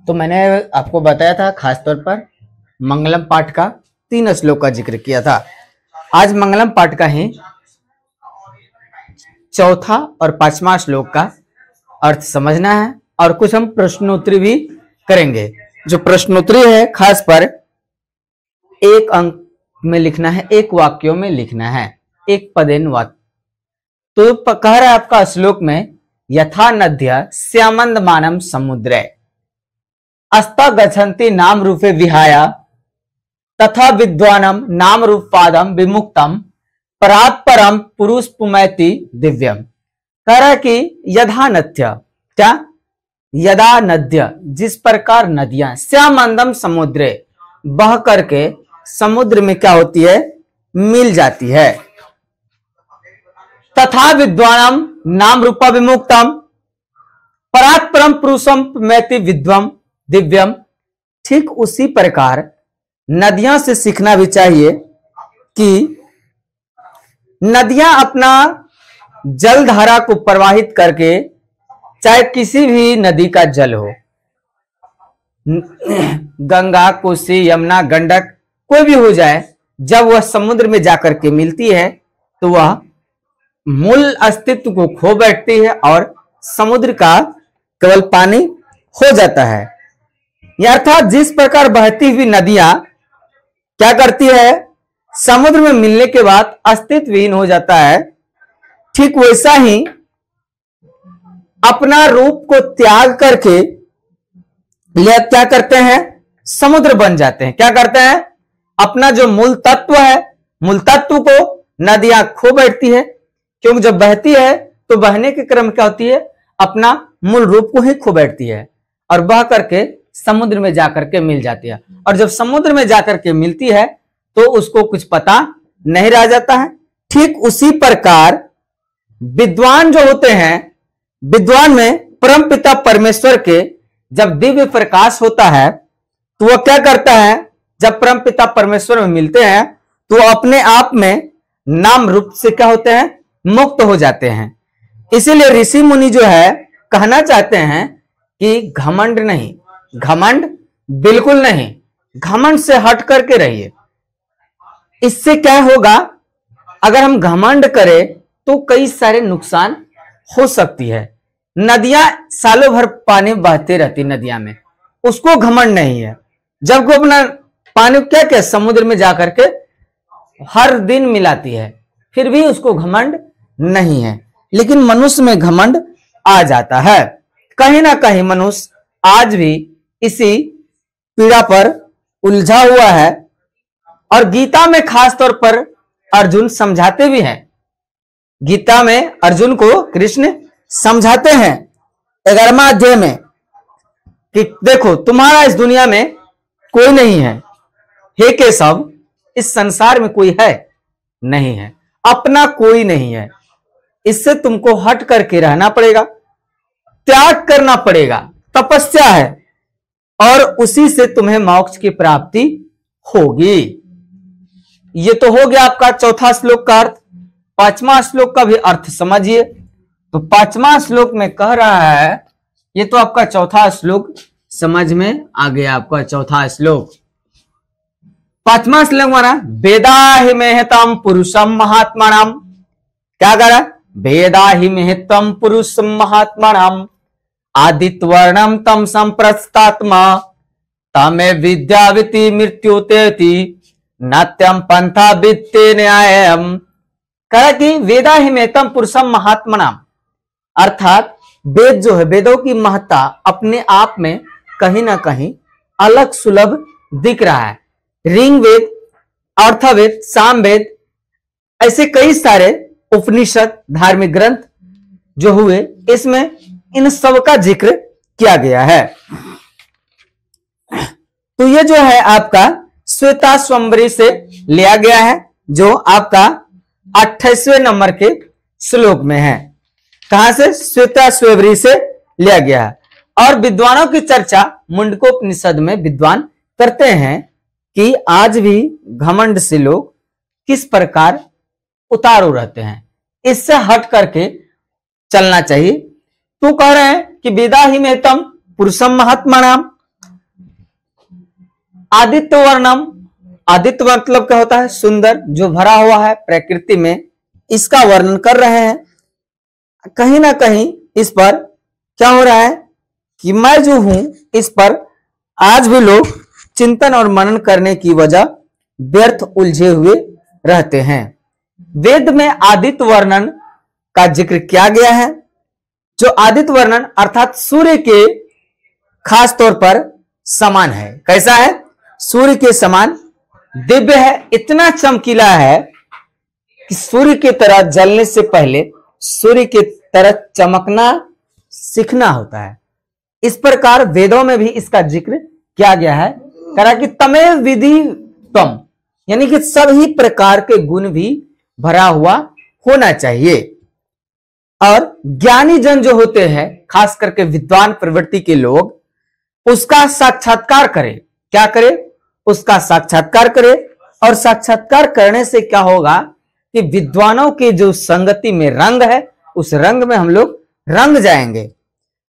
तो मैंने आपको बताया था खासतौर पर मंगलम पाठ का 3 श्लोक का जिक्र किया था। आज मंगलम पाठ का ही चौथा और 5वां श्लोक का अर्थ समझना है और कुछ हम प्रश्नोत्तरी भी करेंगे। जो प्रश्नोत्तरी है खास पर 1 अंक में लिखना है, 1 वाक्यों में लिखना है, 1 पदेन वाक्य। तो कह रहा है आपका श्लोक में यथा नद्य श्यामंदमानम समुद्रे अस्ता गच्छन्ति नाम रूपे विहाय तथा विद्वानम नाम रूपादम विमुक्तम परात् परम पुरुष पुमैति दिव्यम। कह रहा है कि यथा नद्य, क्या यदा नद्य, जिस प्रकार नदियां श्यामंदम समुद्रे बह करके समुद्र में क्या होती है, मिल जाती है। तथा विद्वानम नाम रूपा विमुक्तम परात् परम पुरुषम पुमैति विद्वम दिव्यम। ठीक उसी प्रकार नदियां से सीखना भी चाहिए कि नदियां अपना जल धारा को प्रवाहित करके, चाहे किसी भी नदी का जल हो, गंगा, कोसी, यमुना, गंडक, कोई भी हो जाए, जब वह समुद्र में जाकर के मिलती है तो वह मूल अस्तित्व को खो बैठती है और समुद्र का केवल पानी हो जाता है। अर्थात जिस प्रकार बहती हुई नदियां क्या करती है, समुद्र में मिलने के बाद अस्तित्वहीन हो जाता है, ठीक वैसा ही अपना रूप को त्याग करके क्या करते हैं, समुद्र बन जाते हैं। क्या करते हैं, अपना जो मूल तत्व है, मूल तत्व को नदियां खो बैठती है, क्योंकि जब बहती है तो बहने के क्रम क्या होती है, अपना मूल रूप को ही खो बैठती है और बह करके समुद्र में जाकर के मिल जाती है। और जब समुद्र में जाकर के मिलती है तो उसको कुछ पता नहीं रह जाता है। ठीक उसी प्रकार विद्वान जो होते हैं, विद्वान में परमपिता परमेश्वर के जब दिव्य प्रकाश होता है तो वह क्या करता है, जब परमपिता परमेश्वर में मिलते हैं तो वह अपने आप में नाम रूप से क्या होते हैं, मुक्त हो जाते हैं। इसीलिए ऋषि मुनि जो है कहना चाहते हैं कि घमंड नहीं, घमंड बिल्कुल नहीं, घमंड से हट करके रहिए। इससे क्या होगा, अगर हम घमंड करें तो कई सारे नुकसान हो सकती है। नदियां सालों भर पानी बहते रहती, नदियां में उसको घमंड नहीं है। जब वो अपना पानी क्या क्या समुद्र में जाकर के हर दिन मिलाती है, फिर भी उसको घमंड नहीं है। लेकिन मनुष्य में घमंड आ जाता है। कहीं ना कहीं मनुष्य आज भी इसी पीड़ा पर उलझा हुआ है और गीता में खास तौर पर अर्जुन समझाते भी हैं। गीता में अर्जुन को कृष्ण समझाते हैं 11वां अध्याय में कि देखो तुम्हारा इस दुनिया में कोई नहीं है, हे केशव इस संसार में कोई है नहीं है, अपना कोई नहीं है। इससे तुमको हट करके रहना पड़ेगा, त्याग करना पड़ेगा, तपस्या है और उसी से तुम्हें मोक्ष की प्राप्ति होगी। ये तो हो गया आपका चौथा श्लोक का अर्थ। 5वां श्लोक का भी अर्थ समझिए। तो 5वां श्लोक में कह रहा है, ये तो आपका चौथा श्लोक समझ में आ गया, आपका चौथा श्लोक। 5वां श्लोक माना वेदा हि महतम पुरुषम महात्मानम। क्या कह रहा है, वेदा हि महतम पुरुषम महात्मानम आदित्यवर्णम तम संप्रस्तात्मा तमे विद्याविति मृत्युतेति नात्यम पंथा वित्ते न्यायम। कहा कि वेदा ही महतम पुरुषम महात्मनाम, अर्थात वेद जो है, वेदों की महत्ता अपने आप में कहीं ना कहीं अलग सुलभ दिख रहा है। ऋग्वेद, अर्थवेद, सामवेद, ऐसे कई सारे उपनिषद, धार्मिक ग्रंथ जो हुए, इसमें इन सब का जिक्र किया गया है। तो ये जो है आपका श्वेताश्वंबरी से लिया गया है, जो आपका 28वें नंबर के श्लोक में है। कहां से, श्वेताश्वंबरी से लिया गया है। और विद्वानों की चर्चा मुंडकोपनिषद में विद्वान करते हैं कि आज भी घमंड से लोग किस प्रकार उतारू रहते हैं, इससे हट करके चलना चाहिए। तो कह रहे हैं कि वेदा ही महतम पुरुषम महात्मा नाम, आदित्य वर्णम, आदित्य मतलब क्या होता है? सुंदर, जो भरा हुआ है प्रकृति में, इसका वर्णन कर रहे हैं। कहीं ना कहीं इस पर क्या हो रहा है कि मैं जो हूं, इस पर आज भी लोग चिंतन और मनन करने की वजह व्यर्थ उलझे हुए रहते हैं। वेद में आदित्य वर्णन का जिक्र किया गया है। जो आदित्य वर्णन अर्थात सूर्य के खास तौर पर समान है। कैसा है? सूर्य के समान दिव्य है, इतना चमकीला है कि सूर्य की तरह जलने से पहले सूर्य की तरह चमकना सीखना होता है। इस प्रकार वेदों में भी इसका जिक्र किया गया है। कहा कि तमेव विधि तम, यानी कि सभी प्रकार के गुण भी भरा हुआ होना चाहिए। और ज्ञानी जन जो होते हैं, खास करके विद्वान प्रवृत्ति के लोग, उसका साक्षात्कार करें। क्या करे? उसका साक्षात्कार करे। और साक्षात्कार करने से क्या होगा कि विद्वानों की जो संगति में रंग है, उस रंग में हम लोग रंग जाएंगे।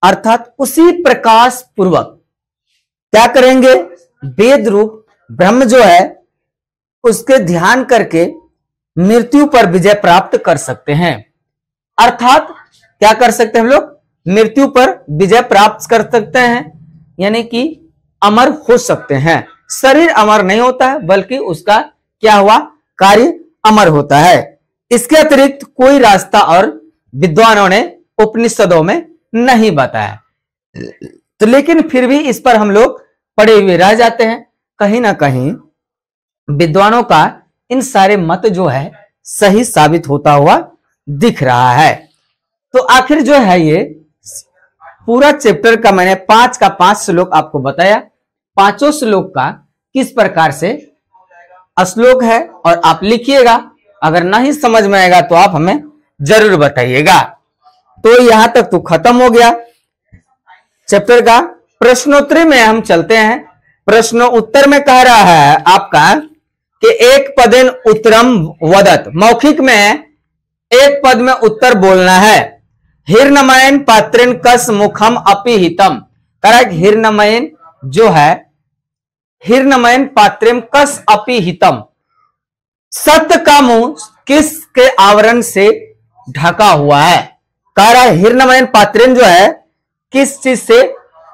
अर्थात उसी प्रकाश पूर्वक क्या करेंगे? वेद रूप ब्रह्म जो है उसके ध्यान करके मृत्यु पर विजय प्राप्त कर सकते हैं। अर्थात क्या कर सकते हैं हम लोग? मृत्यु पर विजय प्राप्त कर सकते हैं, यानी कि अमर हो सकते हैं। शरीर अमर नहीं होता है, बल्कि उसका क्या हुआ? कार्य अमर होता है। इसके अतिरिक्त कोई रास्ता और विद्वानों ने उपनिषदों में नहीं बताया। तो लेकिन फिर भी इस पर हम लोग पड़े हुए रह जाते हैं। कहीं ना कहीं विद्वानों का इन सारे मत जो है सही साबित होता हुआ दिख रहा है। तो आखिर जो है ये पूरा चैप्टर का मैंने 5 का 5 श्लोक आपको बताया। पांचों श्लोक का किस प्रकार से श्लोक है और आप लिखिएगा। अगर नहीं समझ में आएगा तो आप हमें जरूर बताइएगा। तो यहां तक तो खत्म हो गया चैप्टर का। प्रश्नोत्तरी में हम चलते हैं। प्रश्न उत्तर में कह रहा है आपका कि एक पदेन उत्तरम वदत, मौखिक में एक पद में उत्तर बोलना है। हिरण्मयेन पात्रेण कस मुखम अपि हितम, करेक्ट। हिरण्मयेन जो है, हिरण्मयेन पात्रेण कस अपि हितम, सत्य का मुंह किसके आवरण से ढका हुआ है? कह रहा है हिरण्मयेन पात्रेण जो है किस चीज से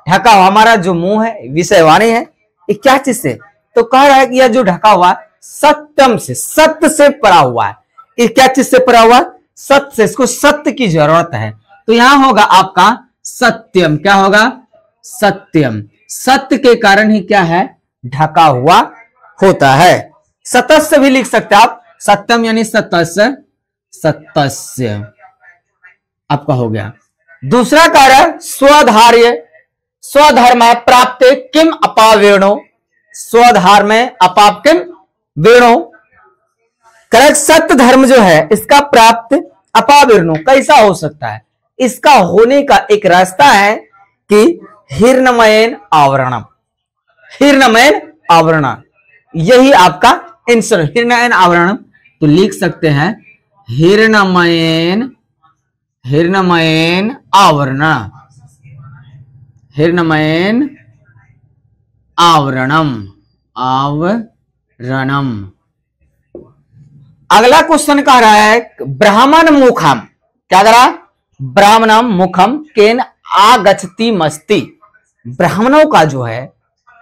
ढका हुआ? हमारा जो मुंह है, विषयवाणी है, ये क्या चीज से? तो कह रहा है कि यह जो ढका हुआ सत्यम से, सत्य से परा हुआ है। ये क्या चीज से परा हुआ? सत्य से। इसको सत्य की जरूरत है। तो यहां होगा आपका सत्यम। क्या होगा? सत्यम। सत्य के कारण ही क्या है? ढका हुआ होता है। सतस्य भी लिख सकते आप। सत्यम यानी सतस्य, सतस्य आपका हो गया। दूसरा कार्य स्वधार्य, स्वधर्म प्राप्त किम अपावेणो, स्वधार में अपाप किम वेणो, करेक्ट। सत्य धर्म जो है इसका प्राप्त अपावेणो कैसा हो सकता है? इसका होने का एक रास्ता है कि हिरण्मयेन आवरणम, हिरण्मयेन आवरण, यही आपका आंसर। हिरण्मयेन आवरणम तो लिख सकते हैं हिरण्मयेन, हिरण्मयेन आवरण, हिरण्मयेन आवरणम, आवरणम। अगला क्वेश्चन कह रहा है ब्राह्मण मुखम, क्या कह रहा? ब्राह्मणम मुखम केन आगच्छति मस्ति, ब्राह्मणों का जो है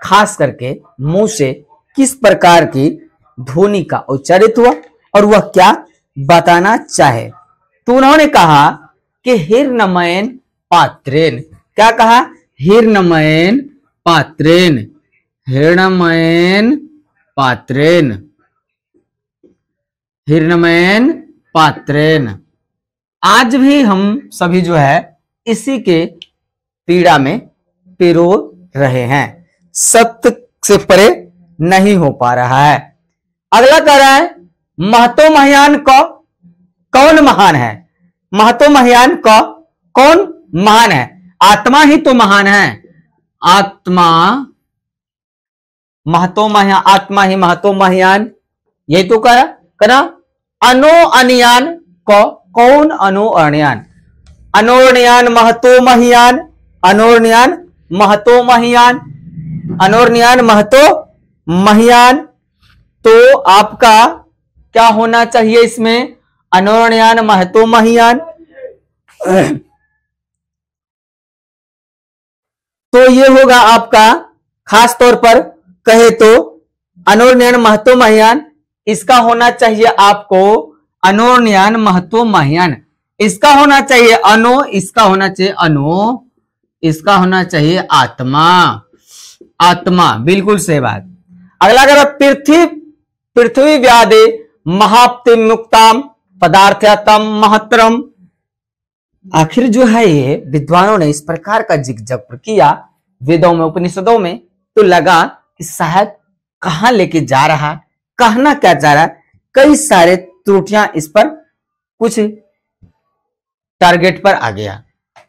खास करके मुंह से किस प्रकार की ध्वनि का उच्चारित हुआ और वह क्या बताना चाहे? तो उन्होंने कहा कि हिरण्मयेन पात्रेण, क्या कहा? हिरण्मयेन पात्रेण, हिरण्मयेन पात्रेण, हिरण्मयेन पात्रेण। आज भी हम सभी जो है इसी के पीड़ा में पिरो रहे हैं, सत्य से परे नहीं हो पा रहा है। अगला कह रहा है महतो महायान को कौन महान है? महतो महायान को कौन महान है? आत्मा ही तो महान है। आत्मा, महतो महायान, आत्मा ही महतो महायान, यही तो कह रहा। अनो अनियान को कौन अनो अनियान? अनोर्णयान महतो महियान, अनोर्णयान महतो महियान, अनोर्णयान महतो महियान, तो आपका क्या होना चाहिए इसमें? अनोरणयान महतो महियान। तो ये होगा आपका, खास तौर पर कहे तो अनोरणयान महतो महियान, इसका होना चाहिए आपको अनोरणयान महतो महियान, इसका होना चाहिए अनो, इसका होना चाहिए अनो, इसका होना चाहिए आत्मा। आत्मा, बिल्कुल सही बात। अगला अगर पृथ्वी व्यादे महाप्ति मुक्ताम पदार्थतम महत्रम। आखिर जो है ये विद्वानों ने इस प्रकार का जिक्र किया वेदों में, उपनिषदों में, तो लगा कि शायद कहां लेके जा रहा, कहना क्या चाह रहा। कई सारे त्रुटियां इस पर कुछ टारगेट पर आ गया।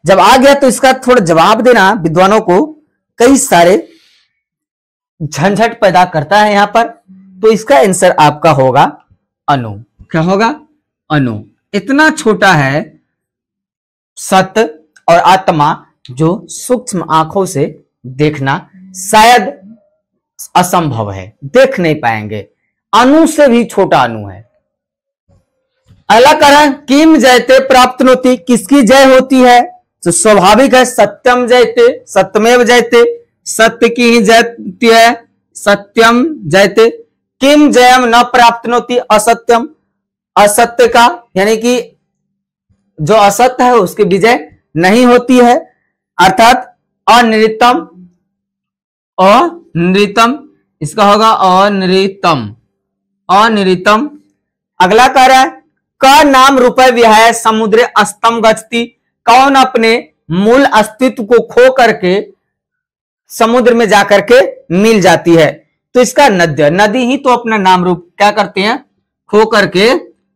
जब आ गया तो इसका थोड़ा जवाब देना विद्वानों को कई सारे झंझट पैदा करता है यहां पर। तो इसका आंसर आपका होगा अणु। क्या होगा? अणु। इतना छोटा है सत्य और आत्मा जो सूक्ष्म आंखों से देखना शायद असंभव है, देख नहीं पाएंगे। अणु से भी छोटा अणु है। अगला कह किम जयते प्राप्तनोति, किसकी जय होती है? तो स्वाभाविक है सत्यम जयते, सत्यमेव जयते, सत्य की ही जयती है, सत्यम जयते। किम जयम न प्राप्तनोति असत्यम, असत्य का यानी कि जो असत्य है उसकी विजय नहीं होती है, अर्थात अनृतम, अनृतम, इसका होगा अनृतम, अनृतम। अगला कह रहा है का नाम रूपये विहाय समुद्र अस्तम गच्छति, कौन अपने मूल अस्तित्व को खो करके समुद्र में जाकर के मिल जाती है? तो इसका नद्य, नदी ही तो अपना नाम रूप क्या करते हैं? खो करके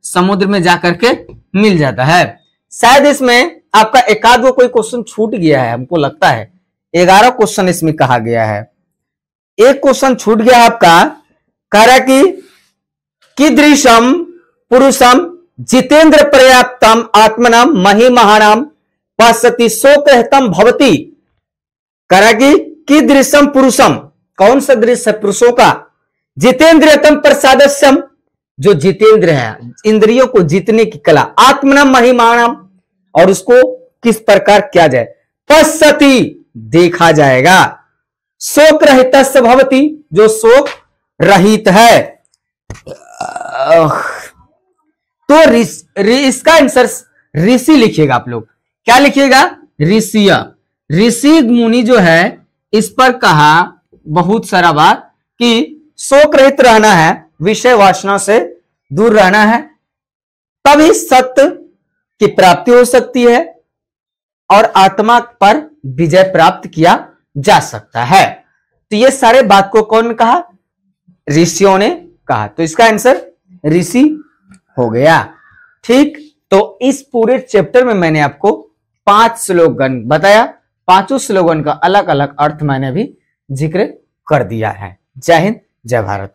समुद्र में जाकर के मिल जाता है। शायद इसमें आपका एकाध वो कोई क्वेश्चन छूट गया है, हमको लगता है 11 क्वेश्चन इसमें कहा गया है। एक क्वेश्चन छूट गया आपका, कह रहा कि कीदृशम पुरुषम जितेंद्र पर्याप्तम आत्मनाम महिमहानाम पश्यति शोकरहितम भवति। कह रहा कि कीदृशम पुरुषम, कौन सा दृश्य है पुरुषों का? जितेंद्रियतम प्रसादस्यम, जो जितेंद्र है, इंद्रियों को जीतने की कला, आत्मनाम महिमानाम, और उसको किस प्रकार किया जाए? पश्यति, देखा जाएगा, शोक रहित भवति, जो शोक रहित है। तो इसका आंसर ऋषि लिखिएगा आप लोग। क्या लिखिएगा? ऋषिय। ऋषि मुनि जो है इस पर कहा बहुत सारा बात कि शोक रहित रहना है, विषय वासना से दूर रहना है, तभी सत्य की प्राप्ति हो सकती है और आत्मा पर विजय प्राप्त किया जा सकता है। तो ये सारे बात को कौन कहा? ऋषियों ने कहा। तो इसका आंसर ऋषि हो गया। ठीक, तो इस पूरे चैप्टर में मैंने आपको 5 स्लोगन बताया। 5 स्लोगन का अलग अलग अर्थ मैंने भी जिक्र कर दिया है। जय हिंद, जय भारत।